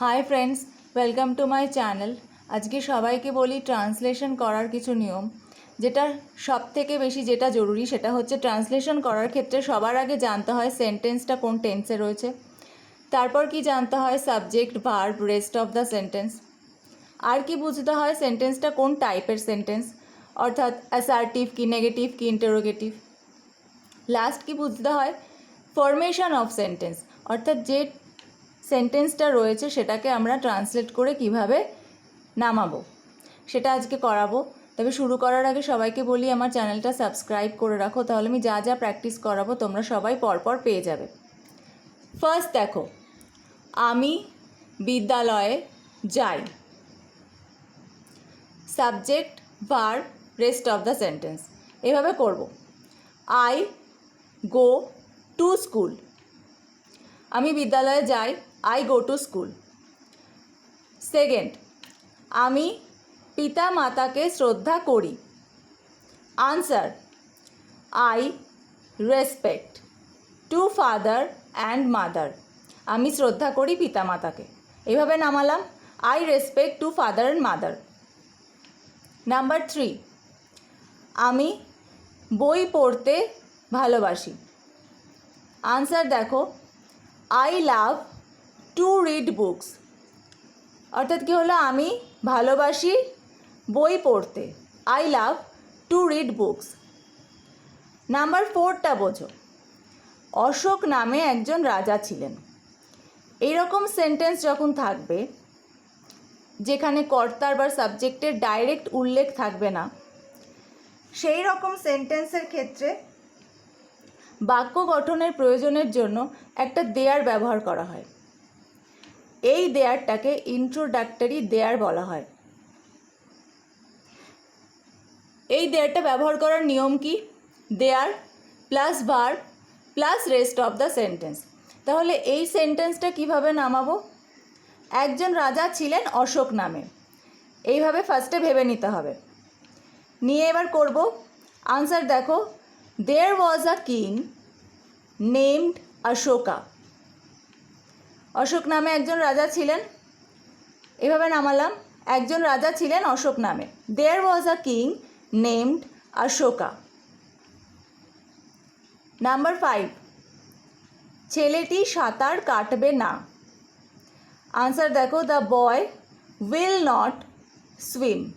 High friends welcome to my channel. आज के सबाइके बोली ट्रांसलेशन करार किछु नियम जेटा सबथेके बेशी जेटा जरूरी सेटा होच्छे ट्रांसलेशन करार क्षेत्रे सबार आगे जानते हैं सेंटेंसटा कोन टेंसे रयेछे, तारपर कि जानते हैं subject verb rest of the sentence, आर कि बुझते हैं सेंटेंसटा कोन टाइपेर सेंटेंस अर्थात असर्टिव कि नेगेटिव कि इंटारोगेटिव, लास्ट कि बुझते हैं फर्मेशन अफ सेंटेंस अर्थात जे सेंटेंसटा रयेछे सेटाके आमरा ट्रांसलेट करे किभाबे नामाबो सेटा आजके कराबो। तबे शुरू करार आगे सबाइके बोली आमार चैनलटा सबस्क्राइब करे राखो, ताहले आमि जा जा प्रैक्टिस कराबो तोमरा सबाई परपर पेये जाबे। फार्स्ट देखो, आमि विद्यालये जाई, subject verb rest of the sentence एभाबे करबो। आई गो टू स्कूल, आमि विद्यालये जाई, I go to school. Second, आमी पिता माता के श्रद्धा करी, answer I respect to father and mother, आमी श्रद्धा करी पिता माता के एभाबे नामालाम I respect to father and mother. Number 3, आमी बोई पढ़ते भालोबासी, आंसर देखो आई लाभ टू रीड बुक्स अर्थात कि हलो आमी भालोबासी बोई पढ़ते, I love to read books. Number 4टा बोझो, अशोक नामे एकजन राजा छिलेन। एरकम सेंटेंस जखन थाकबे जेखाने कर्तार बा सबजेक्टेर डायरेक्ट उल्लेख थाकबे ना, सेई रकम सेंटेंसের क्षेत्रे বাক্য গঠনের প্রয়োজনের জন্য একটা দেয়ার ব্যবহার করা হয়। এই দেয়ারটাকে ইন্ট্রোডাক্টরি দেয়ার বলা হয়। এই দেয়ারটা ব্যবহার করার নিয়ম কি? There plus verb plus rest of the sentence. তাহলে এই সেন্টেন্সটা কিভাবে নামাবো? একজন রাজা ছিলেন অশোক নামে, এইভাবে ফার্স্টে ভেবে নিতে হবে। নিয়ে এবার করব। আনসার দেখো, there was a king named Ashoka, Ashok नामे एकजन राजा छिलेन, एभाबे नामालाम एकजन राजा छिलेन अशोक नामे। There was a king named Ashoka. Number 5, छेलेटी सातार काटबे ना, आंसर देखो the boy will not swim.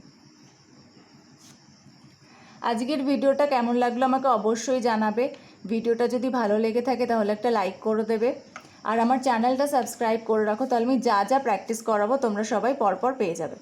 आजकेर भिडियोटा केमन लागलो आमाके अवश्यई जानाबे। भिडियोटा जोदि भालो लेगे थाके ताहले एकटा लाइक करे देबे और आमार चैनलटा सबस्क्राइब करे राखो, ताहले आमि जा जा प्रैक्टिस कराबो तोमरा सबाई परपर पेये जाबे।